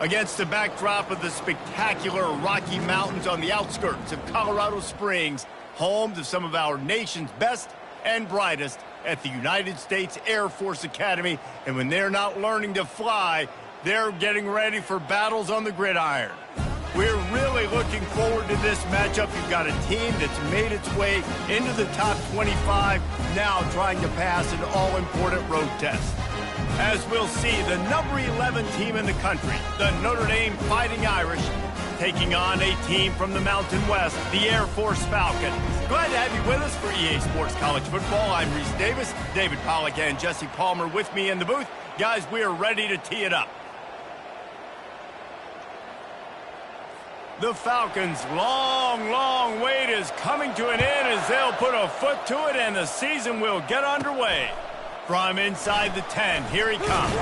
Against the backdrop of the spectacular Rocky Mountains on the outskirts of Colorado Springs, home to some of our nation's best and brightest at the United States Air Force Academy. And when they're not learning to fly, they're getting ready for battles on the gridiron. We're really looking forward to this matchup. You've got a team that's made its way into the top 25, now trying to pass an all-important road test. As we'll see, the number 11 team in the country, the Notre Dame Fighting Irish, taking on a team from the Mountain West, the Air Force Falcons. Glad to have you with us for EA Sports College Football. I'm Reese Davis, David Pollack and Jesse Palmer with me in the booth. Guys, we are ready to tee it up. The Falcons' long wait is coming to an end as they'll put a foot to it and the season will get underway. From inside the 10, here he comes.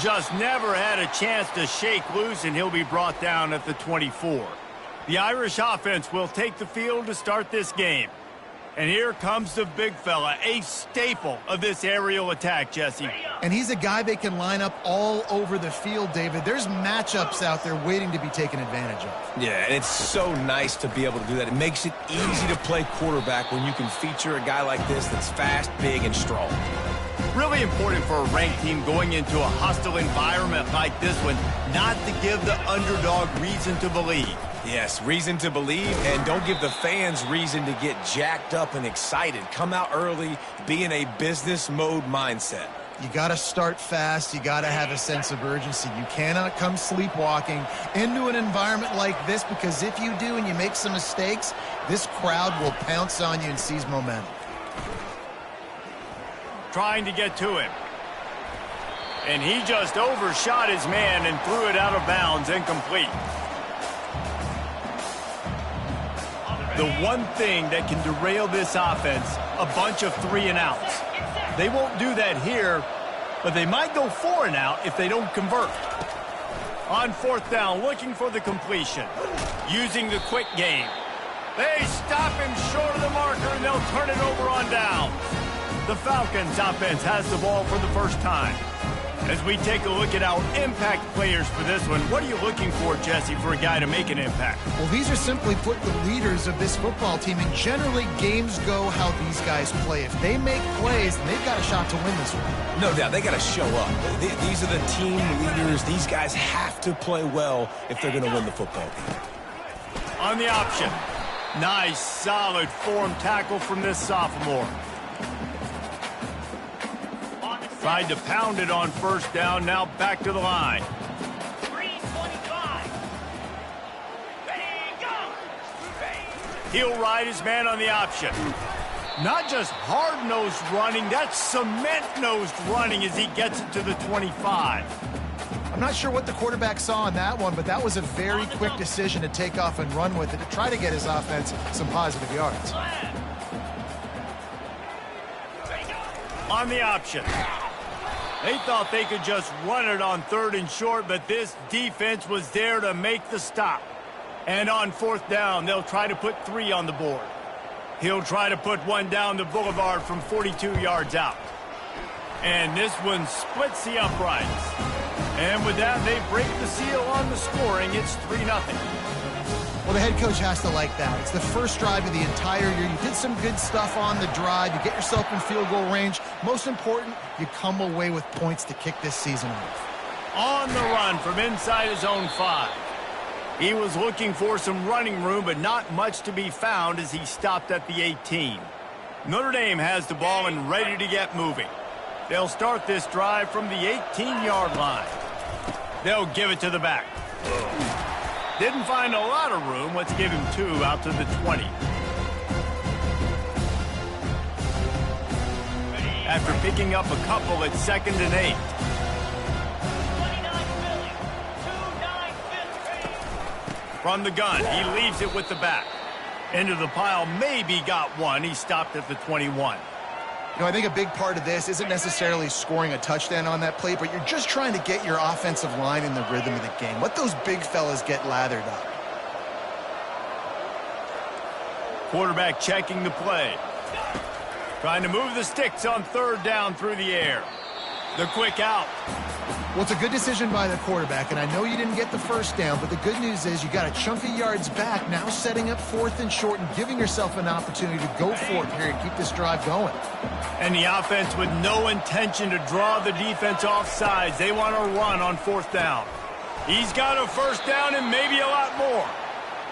Just never had a chance to shake loose, and he'll be brought down at the 24. The Irish offense will take the field to start this game. And here comes the big fella, a staple of this aerial attack, Jesse. And he's a guy they can line up all over the field, David. There's matchups out there waiting to be taken advantage of. Yeah, and it's so nice to be able to do that. It makes it easy to play quarterback when you can feature a guy like this that's fast, big, and strong. Really important for a ranked team going into a hostile environment like this one, not to give the underdog reason to believe. Yes, reason to believe, and don't give the fans reason to get jacked up and excited. Come out early, be in a business mode mindset. You got to start fast. You got to have a sense of urgency. You cannot come sleepwalking into an environment like this, because if you do and you make some mistakes, this crowd will pounce on you and seize momentum. Trying to get to him. And he just overshot his man and threw it out of bounds, incomplete. The one thing that can derail this offense, a bunch of 3-and-outs. They won't do that here, but they might go 4-and-out if they don't convert. On fourth down, looking for the completion. Using the quick game. They stop him short of the marker, and they'll turn it over on down. The Falcons offense has the ball for the first time. As we take a look at our impact players for this one, what are you looking for, Jesse, for a guy to make an impact? Well, these are simply put the leaders of this football team, and generally games go how these guys play. If they make plays, then they've got a shot to win this one. No doubt, they got to show up. These are the team leaders. These guys have to play well if they're going to win the football game. On the option, nice, solid form tackle from this sophomore. Tried to pound it on first down, now back to the line. 3:25. Ready, go! He'll ride his man on the option. Not just hard-nosed running, that's cement-nosed running as he gets it to the 25. I'm not sure what the quarterback saw on that one, but that was a very quick decision to take off and run with it to try to get his offense some positive yards. On the option. They thought they could just run it on 3rd and short, but this defense was there to make the stop. And on fourth down, they'll try to put 3 on the board. He'll try to put one down the boulevard from 42 yards out. And this one splits the uprights. And with that, they break the seal on the scoring. It's 3-0. Well, the head coach has to like that. It's the first drive of the entire year. You did some good stuff on the drive. You get yourself in field goal range. Most important, you come away with points to kick this season off. On the run from inside his own 5. He was looking for some running room, but not much to be found as he stopped at the 18. Notre Dame has the ball and ready to get moving. They'll start this drive from the 18-yard line. They'll give it to the back. Didn't find a lot of room. Let's give him 2 out to the 20. After picking up a couple at 2nd and 8. 29 From the gun, he leaves it with the back. Into the pile, maybe got one. He stopped at the 21. You know, I think a big part of this isn't necessarily scoring a touchdown on that play, but you're just trying to get your offensive line in the rhythm of the game. Let those big fellas get lathered up. Quarterback checking the play. Trying to move the sticks on 3rd down through the air. The quick out. Well, it's a good decision by the quarterback, and I know you didn't get the first down, but the good news is you got a chunk of yards back, now setting up 4th and short and giving yourself an opportunity to go for it here and keep this drive going. And the offense with no intention to draw the defense off sides. They want to run on 4th down. He's got a first down and maybe a lot more.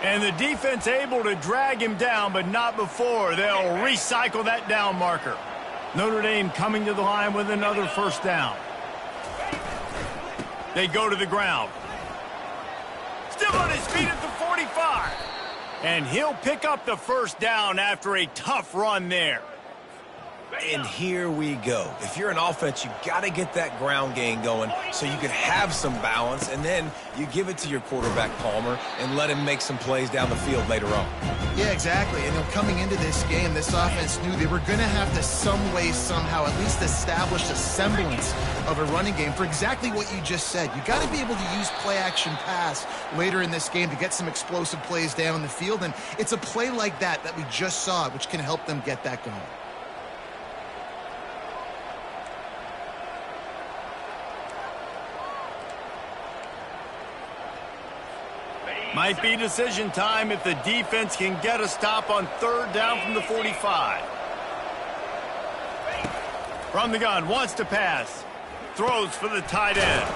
And the defense able to drag him down, but not before they'll recycle that down marker. Notre Dame coming to the line with another first down. They go to the ground. Still on his feet at the 45. And he'll pick up the first down after a tough run there. And here we go. If you're an offense, you got to get that ground game going so you can have some balance, and then you give it to your quarterback, Palmer, and let him make some plays down the field later on. Yeah, exactly. And coming into this game, this offense knew they were going to have to some way, somehow, at least establish a semblance of a running game for exactly what you just said. You got to be able to use play-action pass later in this game to get some explosive plays down the field, and it's a play like that we just saw, which can help them get that going. Might be decision time if the defense can get a stop on 3rd down from the 45. From the gun, wants to pass. Throws for the tight end.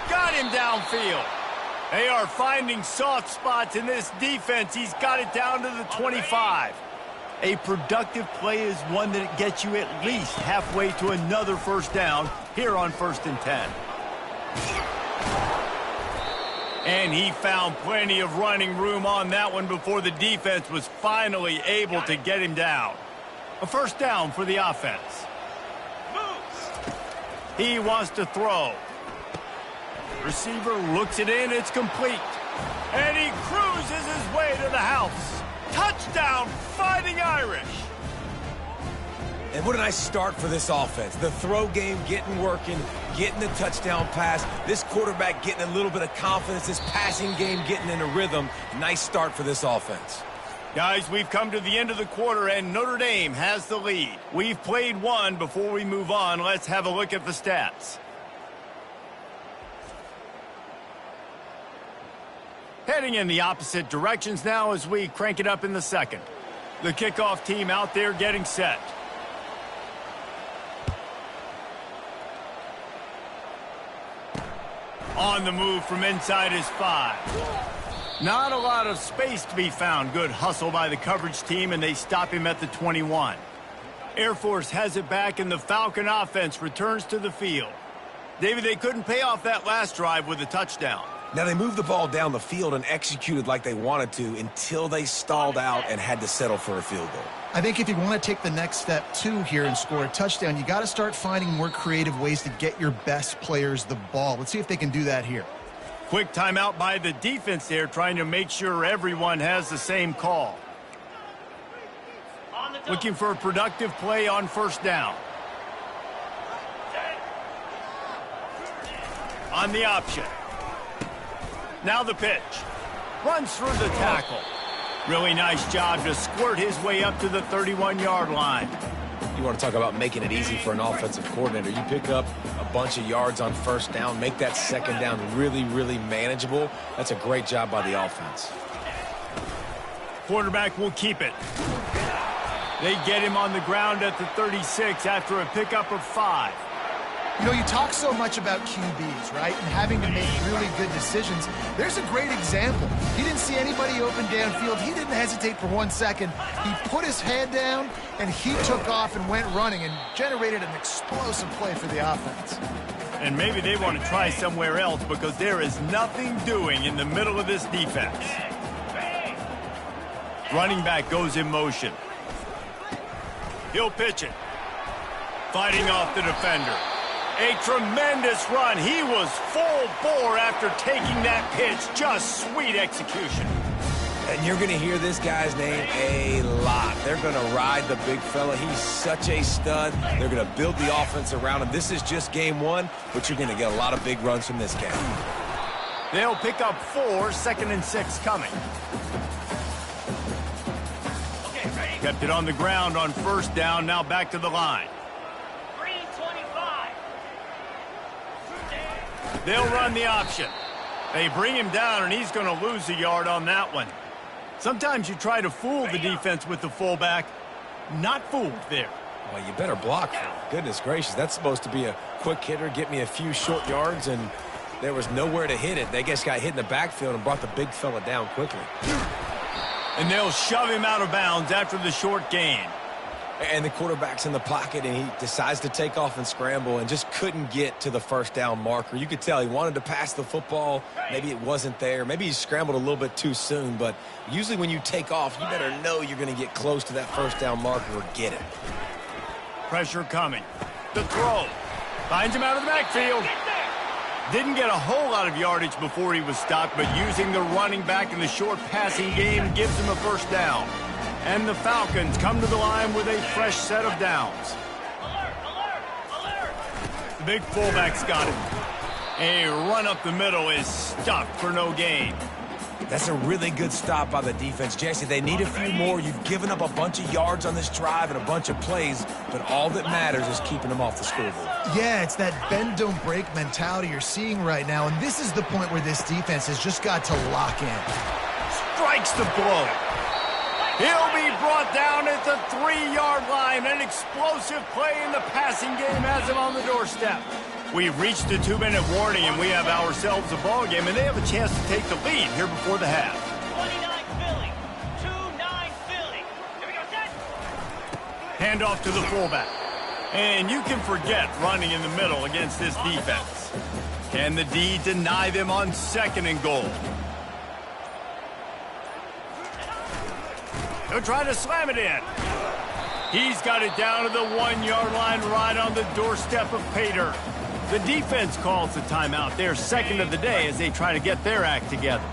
Got him downfield. They are finding soft spots in this defense. He's got it down to the 25. A productive play is one that gets you at least halfway to another first down here on 1st and 10. And he found plenty of running room on that one before the defense was finally able to get him down. A first down for the offense. He wants to throw. Receiver looks it in. It's complete. And he cruises his way to the house. Touchdown, Fighting Irish. And what a nice start for this offense. The throw game getting working, getting the touchdown pass. This quarterback getting a little bit of confidence. This passing game getting in a rhythm. Nice start for this offense. Guys, we've come to the end of the quarter, and Notre Dame has the lead. We've played one. Before we move on, let's have a look at the stats. Heading in the opposite directions now as we crank it up in the second. The kickoff team out there getting set. On the move from inside his 5. Not a lot of space to be found. Good hustle by the coverage team, and they stop him at the 21. Air Force has it back, and the Falcon offense returns to the field. David, they couldn't pay off that last drive with a touchdown. Now, they moved the ball down the field and executed like they wanted to until they stalled out and had to settle for a field goal. I think if you want to take the next step, too, here and score a touchdown, you got to start finding more creative ways to get your best players the ball. Let's see if they can do that here. Quick timeout by the defense there, trying to make sure everyone has the same call. Looking for a productive play on first down. On the option. Now the pitch. Runs through the tackle. Really nice job to squirt his way up to the 31-yard line. You want to talk about making it easy for an offensive coordinator. You pick up a bunch of yards on first down, make that second down really, really manageable. That's a great job by the offense. Quarterback will keep it. They get him on the ground at the 36 after a pickup of 5. You know, you talk so much about QBs, right, and having to make really good decisions. There's a great example. He didn't see anybody open downfield. He didn't hesitate for 1 second. He put his head down, and he took off and went running and generated an explosive play for the offense. And maybe they want to try somewhere else because there is nothing doing in the middle of this defense. Running back goes in motion. He'll pitch it. Fighting off the defender. A tremendous run. He was full bore after taking that pitch. Just sweet execution. And you're going to hear this guy's name a lot. They're going to ride the big fella. He's such a stud. They're going to build the offense around him. This is just game one, but you're going to get a lot of big runs from this guy. They'll pick up 4, 2nd and 6 coming. Kept it on the ground on first down. Now back to the line. They'll run the option. They bring him down, and he's going to lose a yard on that one. Sometimes you try to fool the defense with the fullback. Not fooled there. Well, you better block for him. Goodness gracious, that's supposed to be a quick hitter, get me a few short yards, and there was nowhere to hit it. They just got hit in the backfield and brought the big fella down quickly. And they'll shove him out of bounds after the short gain. And the quarterback's in the pocket, and he decides to take off and scramble and just couldn't get to the first down marker. You could tell he wanted to pass the football. Maybe it wasn't there. Maybe he scrambled a little bit too soon. But usually when you take off, you better know you're going to get close to that first down marker or get it. Pressure coming. The throw. Finds him out of the backfield. Didn't get a whole lot of yardage before he was stopped, but using the running back in the short passing game gives him a first down. And the Falcons come to the line with a fresh set of downs. The big fullback's got it. A run up the middle is stuffed for no gain. That's a really good stop by the defense. Jesse, they need a few more. You've given up a bunch of yards on this drive and a bunch of plays, but all that matters is keeping them off the scoreboard. Yeah, it's that bend, don't break mentality you're seeing right now, and this is the point where this defense has just got to lock in. Strikes the blow. He'll be brought down at the 3-yard line. An explosive play in the passing game has him on the doorstep. We've reached the 2-minute warning, and we have ourselves a ball game, and they have a chance to take the lead here before the half. 29 Philly. 2-9 Philly. Here we go, set. Handoff to the fullback. And you can forget running in the middle against this defense. Can the D deny them on 2nd and goal? He'll try to slam it in. He's got it down to the 1-yard line right on the doorstep of Pater. The defense calls the timeout. They're second of the day as they try to get their act together.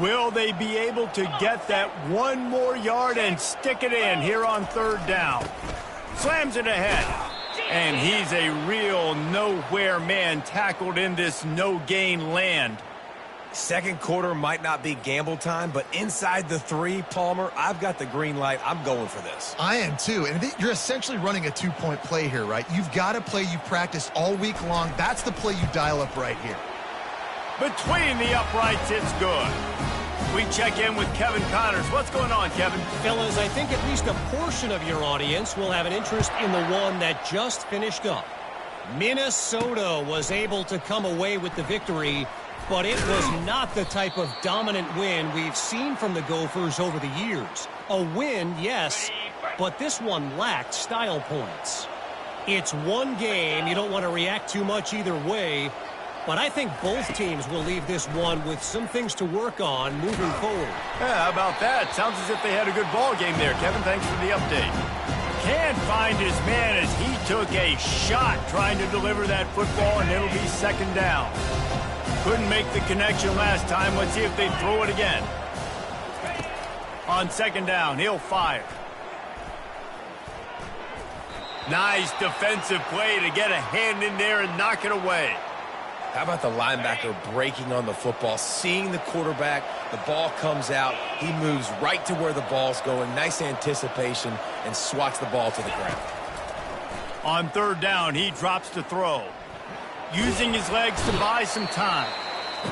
Will they be able to get that 1 more yard and stick it in here on 3rd down? Slams it ahead. And he's a real nowhere man tackled in this no-gain land. Second quarter might not be gamble time, but inside the 3, Palmer, I've got the green light. I'm going for this. I am too, and you're essentially running a 2-point play here, right? You've got a play you practice all week long. That's the play you dial up right here. Between the uprights, it's good. We check in with Kevin Connors. What's going on, Kevin? Fellas, I think at least a portion of your audience will have an interest in the one that just finished up. Minnesota was able to come away with the victory, but it was not the type of dominant win we've seen from the Gophers over the years. A win, yes, but this one lacked style points. It's one game. You don't want to react too much either way, but I think both teams will leave this one with some things to work on moving forward. Yeah, how about that? Sounds as if they had a good ball game there. Kevin, thanks for the update. Can't find his man as he took a shot trying to deliver that football, and it'll be 2nd down. Couldn't make the connection last time. Let's see if they throw it again. On 2nd down, he'll fire. Nice defensive play to get a hand in there and knock it away. How about the linebacker breaking on the football, seeing the quarterback, the ball comes out, he moves right to where the ball's going, nice anticipation, and swats the ball to the ground. On 3rd down, he drops to throw. Using his legs to buy some time.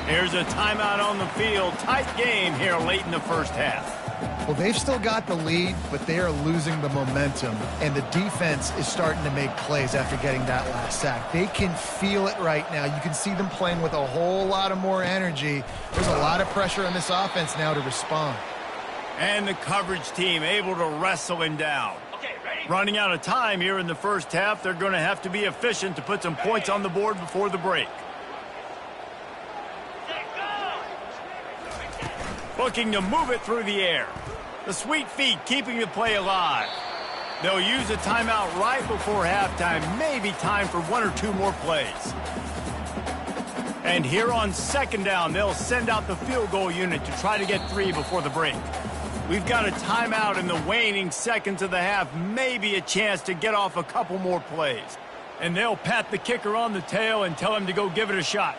There's a timeout on the field. Tight game here late in the first half. Well, they've still got the lead, but they are losing the momentum, and the defense is starting to make plays after getting that last sack. They can feel it right now. You can see them playing with a whole lot of more energy. There's a lot of pressure on this offense now to respond. And the coverage team able to wrestle him down. Okay, ready? Running out of time here in the first half. They're going to have to be efficient to put some points on the board before the break. Looking to move it through the air. The sweet feet keeping the play alive. They'll use a timeout right before halftime. Maybe time for 1 or 2 more plays. And here on 2nd down, they'll send out the field goal unit to try to get 3 before the break. We've got a timeout in the waning seconds of the half. Maybe a chance to get off a couple more plays. And they'll pat the kicker on the tail and tell him to go give it a shot.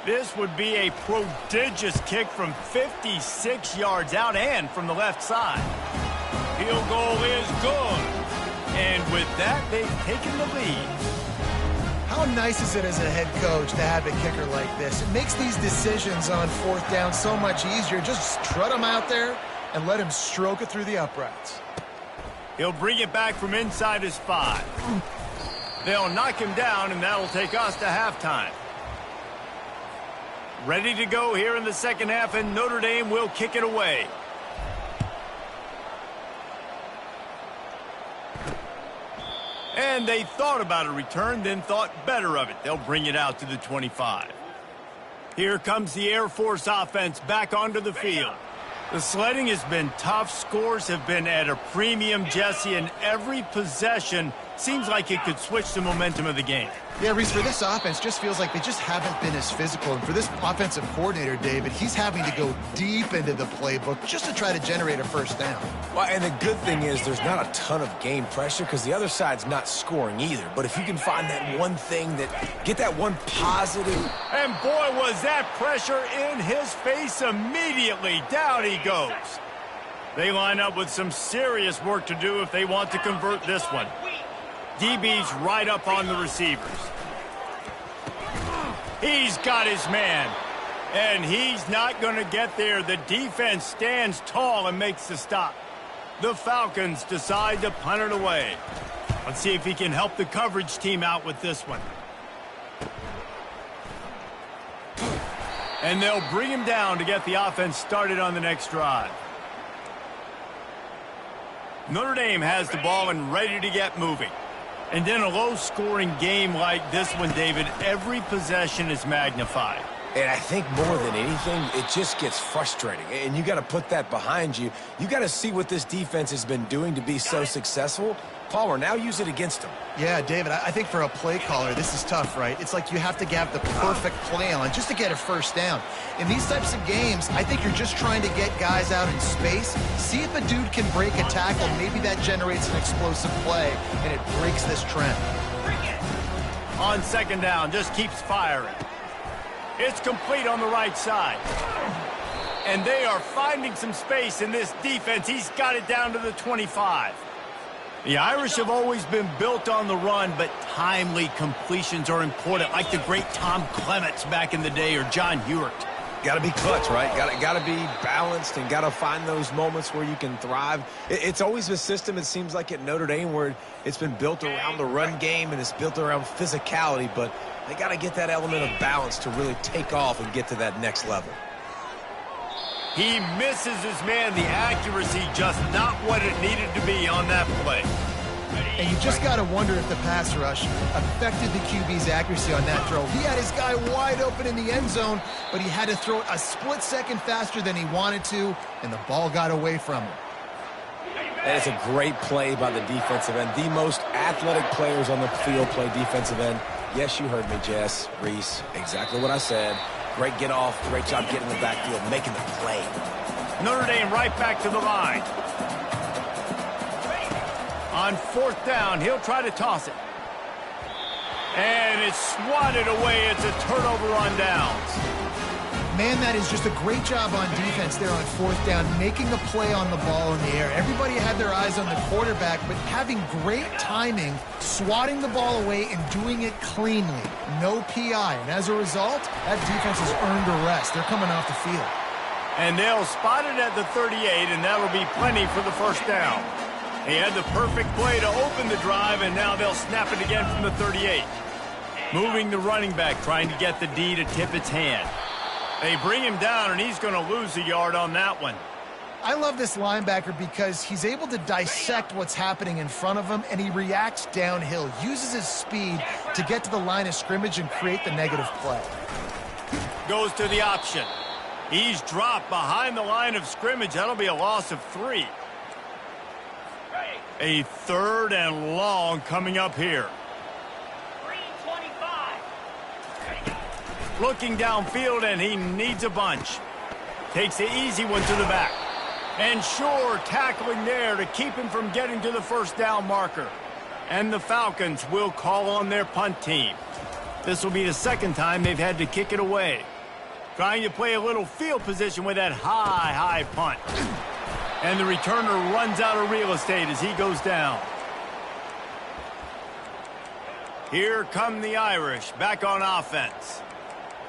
This would be a prodigious kick from 56 yards out and from the left side. Field goal is good. And with that, they've taken the lead. How nice is it as a head coach to have a kicker like this? It makes these decisions on fourth down so much easier. Just trot him out there and let him stroke it through the uprights. He'll bring it back from inside his 5. They'll knock him down, and that'll take us to halftime. Ready to go here in the second half, and Notre Dame will kick it away. And they thought about a return, then thought better of it. They'll bring it out to the 25. Here comes the Air Force offense back onto the field. The sledding has been tough. Scores have been at a premium, Jesse, and every possession seems like it could switch the momentum of the game. Yeah, Reese, for this offense, just feels like they just haven't been as physical. And for this offensive coordinator, David, he's having to go deep into the playbook just to try to generate a first down. Well, and the good thing is there's not a ton of game pressure because the other side's not scoring either. But if you can find that one thing get that one positive. And boy, was that pressure in his face immediately. Down he goes. They line up with some serious work to do if they want to convert this one. DB's right up on the receivers. He's got his man. And he's not going to get there. The defense stands tall and makes the stop. The Falcons decide to punt it away. Let's see if he can help the coverage team out with this one. And they'll bring him down to get the offense started on the next drive. Notre Dame has the ball and ready to get moving. And in a low-scoring game like this one, David, every possession is magnified. And I think more than anything, it just gets frustrating. And you got to put that behind you. You got to see what this defense has been doing to be so successful. Palmer, now use it against them. Yeah, David, I think for a play caller, this is tough, right? It's like you have to have the perfect play on just to get a first down. In these types of games, I think you're just trying to get guys out in space, see if a dude can break a tackle. Maybe that generates an explosive play, and it breaks this trend. On second down, just keeps firing. It's complete on the right side. And they are finding some space in this defense. He's got it down to the 25. The Irish have always been built on the run, but timely completions are important, like the great Tom Clements back in the day or John Hewart. Got to be clutch, right? Got to be balanced and got to find those moments where you can thrive. It's always a system, it seems like, at Notre Dame where it's been built around the run game and it's built around physicality, but they got to get that element of balance to really take off and get to that next level. He misses his man. The accuracy just not what it needed to be on that play. And you just got to wonder if the pass rush affected the QB's accuracy on that throw. He had his guy wide open in the end zone, but he had to throw it a split second faster than he wanted to, and the ball got away from him. And it's a great play by the defensive end. The most athletic players on the field play defensive end. Yes, you heard me, Jess, Reese. Exactly what I said. Great get off. Great job getting in the backfield, making the play. Notre Dame right back to the line. On fourth down, he'll try to toss it. And it's swatted away. It's a turnover on downs. Man, that is just a great job on defense there on fourth down, making a play on the ball in the air. Everybody had their eyes on the quarterback, but having great timing, swatting the ball away and doing it cleanly. No PI. And as a result, that defense has earned a rest. They're coming off the field. And they'll spot it at the 38, and that'll be plenty for the first down. He had the perfect play to open the drive, and now they'll snap it again from the 38. Moving the running back, trying to get the D to tip its hand. They bring him down, and he's going to lose a yard on that one. I love this linebacker because he's able to dissect what's happening in front of him, and he reacts downhill, uses his speed to get to the line of scrimmage and create the negative play. Goes to the option. He's dropped behind the line of scrimmage. That'll be a loss of 3. A third and long coming up here. 3:25. Looking downfield, and he needs a bunch. Takes the easy one to the back. And sure, tackling there to keep him from getting to the first down marker. And the Falcons will call on their punt team. This will be the second time they've had to kick it away. Trying to play a little field position with that high punt. And the returner runs out of real estate as he goes down. Here come the Irish back on offense.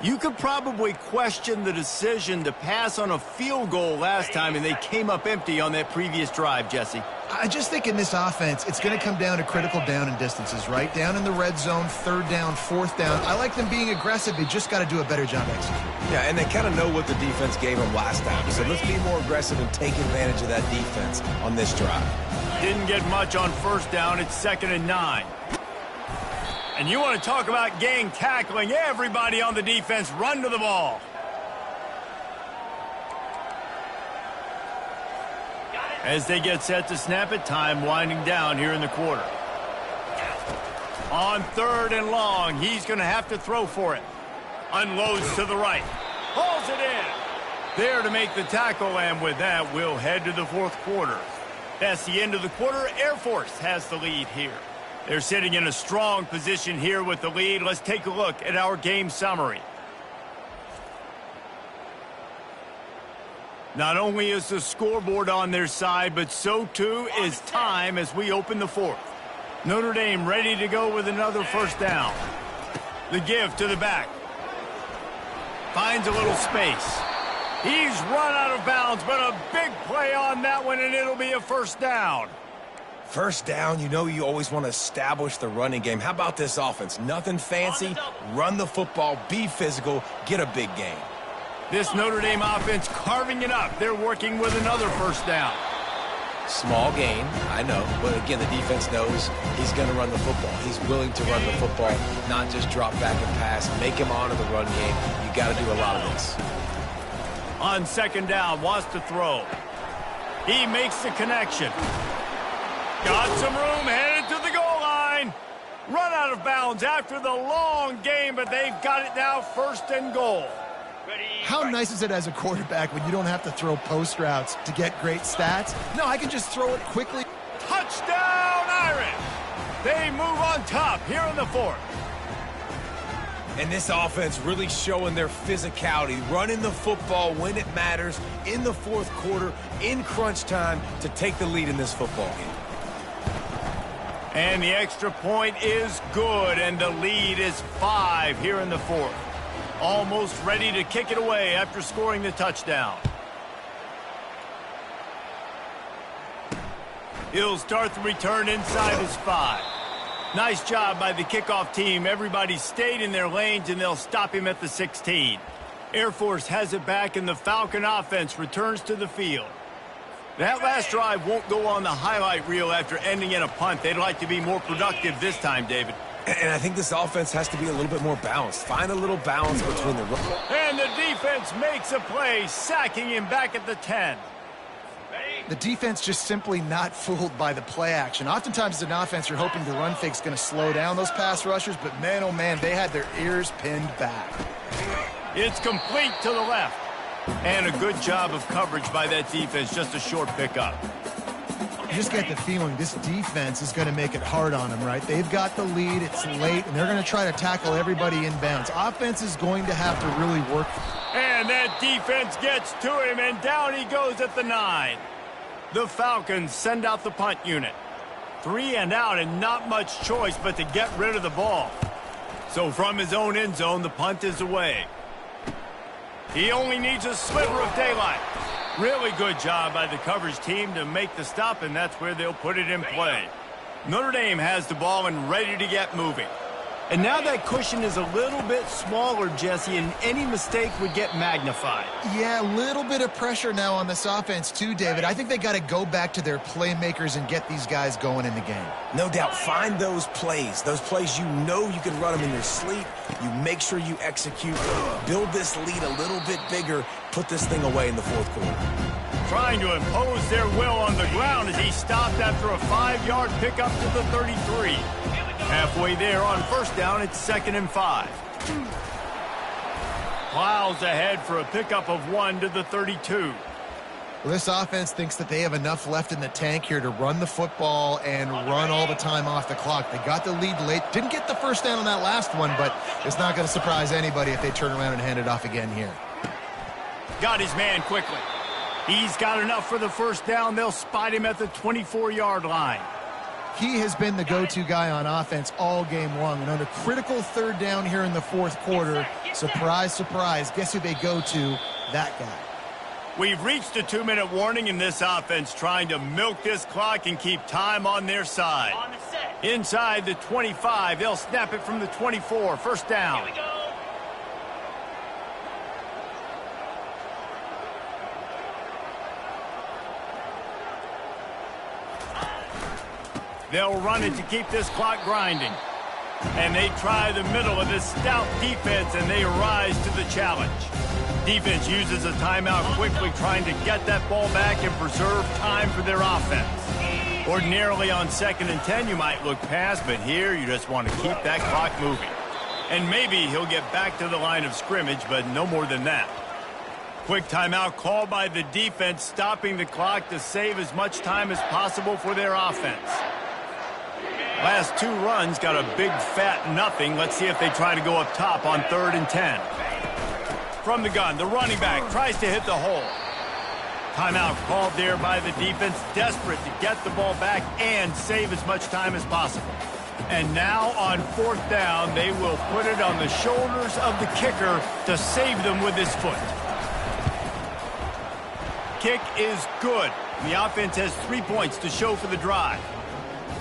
You could probably question the decision to pass on a field goal last time, and they came up empty on that previous drive, Jesse. I just think in this offense, it's going to come down to critical down and distances, right? Down in the red zone, third down, fourth down. I like them being aggressive. They just got to do a better job executing. Yeah, and they kind of know what the defense gave them last time. So let's be more aggressive and take advantage of that defense on this drive. Didn't get much on first down. It's 2nd and 9. And you want to talk about gang tackling. Everybody on the defense run to the ball. As they get set to snap it, time winding down here in the quarter. On 3rd and long, he's going to have to throw for it. Unloads to the right. Hauls it in. There to make the tackle, and with that, we'll head to the 4th quarter. That's the end of the quarter. Air Force has the lead here. They're sitting in a strong position here with the lead. Let's take a look at our game summary. Not only is the scoreboard on their side, but so too is time as we open the 4th. Notre Dame ready to go with another first down. The give to the back. Finds a little space. He's run out of bounds, but a big play on that one, and it'll be a first down. First down, you know you always want to establish the running game. How about this offense? Nothing fancy. Run the football, be physical, get a big gain. This Notre Dame offense carving it up. They're working with another first down. Small gain, I know. But again, the defense knows he's going to run the football. He's willing to run the football, not just drop back and pass. Make him honor the run game. You got to do a lot of this. On 2nd down, wants to throw. He makes the connection. Got some room, headed to the goal line. Run out of bounds after the long game, but they've got it now 1st and goal. How nice is it as a quarterback when you don't have to throw post routes to get great stats? No, I can just throw it quickly. Touchdown, Irish! They move on top here in the 4th. And this offense really showing their physicality, running the football when it matters, in the 4th quarter, in crunch time, to take the lead in this football game. And the extra point is good, and the lead is 5 here in the 4th. Almost ready to kick it away after scoring the touchdown. He'll start the return inside his 5. Nice job by the kickoff team. Everybody stayed in their lanes, and they'll stop him at the 16. Air Force has it back, and the Falcon offense returns to the field. That last drive won't go on the highlight reel after ending in a punt. They'd like to be more productive this time, David. And I think this offense has to be a little bit more balanced. Find a little balance between the run. And the defense makes a play, sacking him back at the 10. The defense just simply not fooled by the play action. Oftentimes as an offense, you're hoping the run fake's going to slow down those pass rushers, but man, oh man, they had their ears pinned back. It's complete to the left. And a good job of coverage by that defense, just a short pickup. You just get the feeling this defense is going to make it hard on them, right? They've got the lead, it's late, and they're going to try to tackle everybody inbounds. Offense is going to have to really work. And that defense gets to him, and down he goes at the 9. The Falcons send out the punt unit. 3 and out, and not much choice but to get rid of the ball. So from his own end zone, the punt is away. He only needs a sliver of daylight. Really good job by the coverage team to make the stop, and that's where they'll put it in play. Notre Dame has the ball and ready to get moving. And now that cushion is a little bit smaller, Jesse, and any mistake would get magnified. Yeah, a little bit of pressure now on this offense too, David. I think they got to go back to their playmakers and get these guys going in the game. No doubt. Find those plays you know you can run them in your sleep. You make sure you execute. Build this lead a little bit bigger. Put this thing away in the 4th quarter. Trying to impose their will on the ground as he stopped after a 5-yard pickup to the 33. Halfway there on first down, it's 2nd and 5. Plows ahead for a pickup of 1 to the 32. Well, this offense thinks that they have enough left in the tank here to run the football and run all the time off the clock. They got the lead late. Didn't get the first down on that last one, but it's not going to surprise anybody if they turn around and hand it off again here. Got his man quickly. He's got enough for the first down. They'll spot him at the 24-yard line. He has been the go-to guy on offense all game long. And on a critical third down here in the fourth quarter, surprise, surprise, guess who they go to? That guy. We've reached a 2-minute warning in this offense, trying to milk this clock and keep time on their side. On the set. Inside the 25, they'll snap it from the 24. First down. Here we go. They'll run it to keep this clock grinding. And they try the middle of this stout defense, and they rise to the challenge. Defense uses a timeout quickly, trying to get that ball back and preserve time for their offense. Ordinarily on 2nd and 10, you might look past, but here you just want to keep that clock moving. And maybe he'll get back to the line of scrimmage, but no more than that. Quick timeout called by the defense, stopping the clock to save as much time as possible for their offense. Last 2 runs got a big fat nothing. Let's see if they try to go up top on 3rd and 10. From the gun, the running back tries to hit the hole. Timeout called there by the defense, desperate to get the ball back and save as much time as possible. And now on 4th down, they will put it on the shoulders of the kicker to save them with his foot. Kick is good. The offense has 3 points to show for the drive.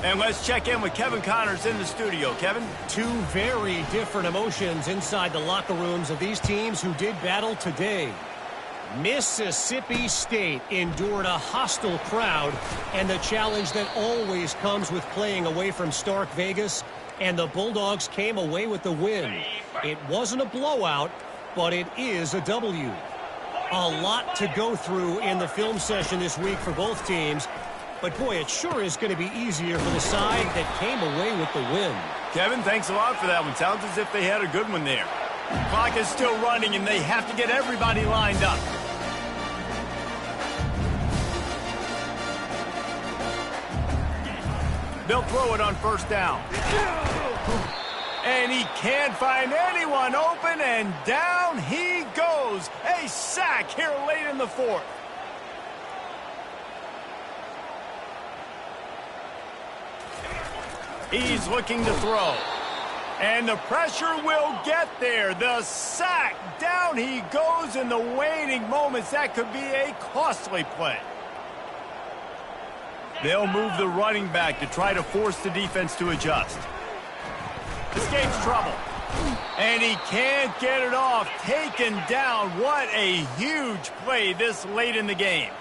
And let's check in with Kevin Connors in the studio. Kevin? 2 very different emotions inside the locker rooms of these teams who did battle today. Mississippi State endured a hostile crowd and the challenge that always comes with playing away from Stark Vegas, and the Bulldogs came away with the win. It wasn't a blowout, but it is a W. A lot to go through in the film session this week for both teams. But, boy, it sure is going to be easier for the side that came away with the win. Kevin, thanks a lot for that one. Sounds as if they had a good one there. Clock is still running, and they have to get everybody lined up. They'll throw it on 1st down. And he can't find anyone open, and down he goes. A sack here late in the 4th. He's looking to throw. And the pressure will get there. The sack. Down he goes in the waning moments. That could be a costly play. They'll move the running back to try to force the defense to adjust. Escapes trouble. And he can't get it off. Taken down. What a huge play this late in the game.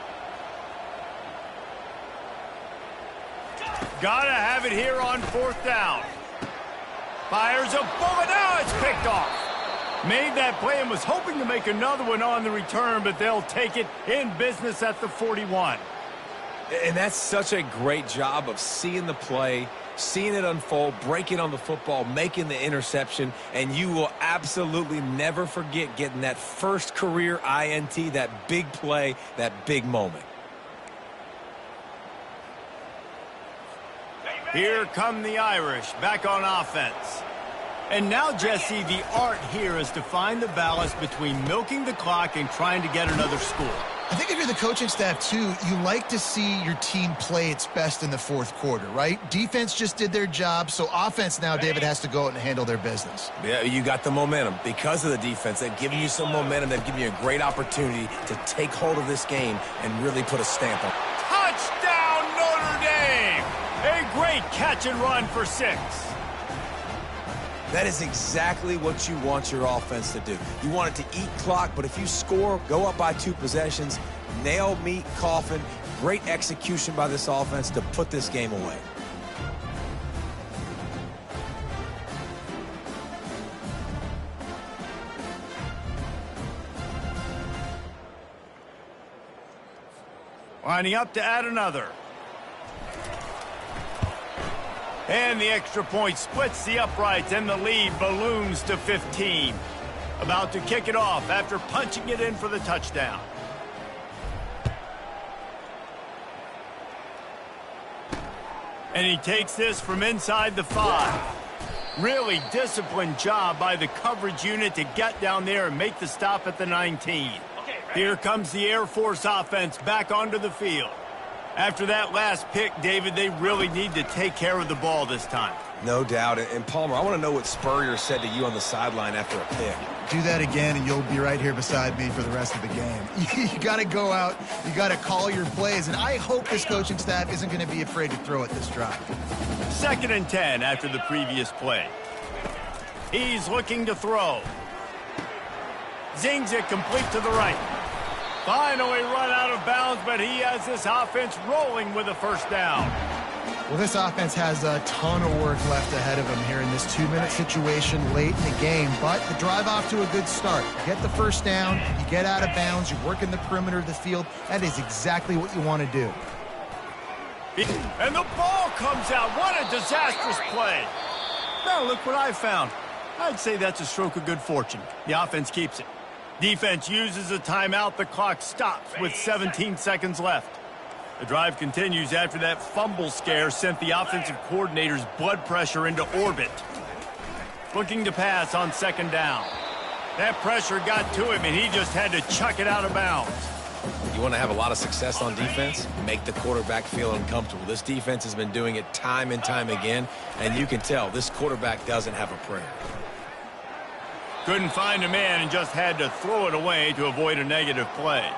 Gotta have it here on 4th down. Fires a bullet. Now it's picked off. Made that play and was hoping to make another one on the return, but they'll take it in business at the 41. And that's such a great job of seeing the play, seeing it unfold, breaking on the football, making the interception, and you will absolutely never forget getting that first career INT, that big play, that big moment. Here come the Irish, back on offense. And now, Jesse, the art here is to find the balance between milking the clock and trying to get another score. I think if you're the coaching staff, too, you like to see your team play its best in the 4th quarter, right? Defense just did their job, so offense now, David, has to go out and handle their business. Yeah, you got the momentum. Because of the defense, they've given you some momentum. They've given you a great opportunity to take hold of this game and really put a stamp on it. Touchdown, Notre Dame! A great catch and run for 6. That is exactly what you want your offense to do. You want it to eat clock, but if you score, go up by 2 possessions, nail, meet, coffin. Great execution by this offense to put this game away. Lining up to add another. And the extra point splits the uprights, and the lead balloons to 15. About to kick it off after punching it in for the touchdown. And he takes this from inside the 5. Really disciplined job by the coverage unit to get down there and make the stop at the 19. Here comes the Air Force offense back onto the field. After that last pick, David, they really need to take care of the ball this time. No doubt. And Palmer, I want to know what Spurrier said to you on the sideline after a pick. Do that again, and you'll be right here beside me for the rest of the game. You got to go out. You got to call your plays, and I hope this coaching staff isn't going to be afraid to throw at this drive. 2nd and 10 after the previous play. He's looking to throw. Zings it complete to the right. Finally run out of bounds, but he has this offense rolling with a first down. Well, this offense has a ton of work left ahead of them here in this 2-minute situation late in the game, but the drive off to a good start. You get the first down, you get out of bounds, you work in the perimeter of the field. That is exactly what you want to do. And the ball comes out. What a disastrous play. Now look what I found. I'd say that's a stroke of good fortune. The offense keeps it. Defense uses a timeout. The clock stops with 17 seconds left. The drive continues after that fumble scare sent the offensive coordinator's blood pressure into orbit. Looking to pass on 2nd down. That pressure got to him, and he just had to chuck it out of bounds. You want to have a lot of success on defense? Make the quarterback feel uncomfortable. This defense has been doing it time and time again, and you can tell this quarterback doesn't have a prayer. Couldn't find a man and just had to throw it away to avoid a negative play.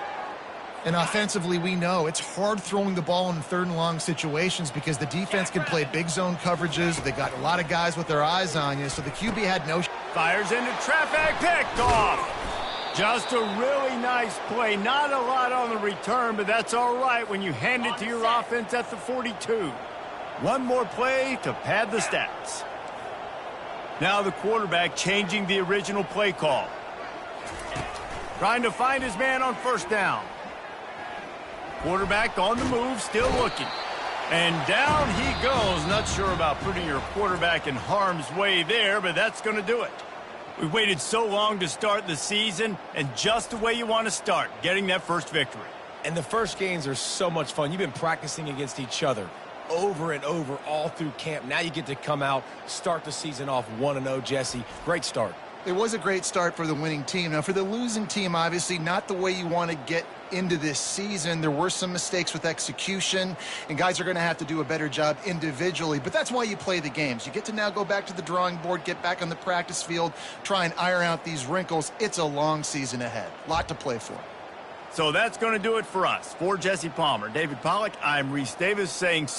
And offensively, we know it's hard throwing the ball in 3rd and long situations because the defense can play big zone coverages. They got a lot of guys with their eyes on you, so the QB had no... Fires into traffic, picked off. Just a really nice play. Not a lot on the return, but that's all right when you hand it to your offense at the 42. One more play to pad the stats. Now the quarterback changing the original play call. Trying to find his man on 1st down. Quarterback on the move, still looking. And down he goes. Not sure about putting your quarterback in harm's way there, but that's going to do it. We waited so long to start the season, and just the way you want to start, getting that first victory. And the first games are so much fun. You've been practicing against each other over and over all through camp. Now you get to come out, start the season off 1-0, Jesse. Great start. It was a great start for the winning team. Now, for the losing team, obviously, not the way you want to get into this season. There were some mistakes with execution, and guys are going to have to do a better job individually. But that's why you play the games. You get to now go back to the drawing board, get back on the practice field, try and iron out these wrinkles. It's a long season ahead. A lot to play for. So that's going to do it for us. For Jesse Palmer, David Pollack, I'm Reese Davis saying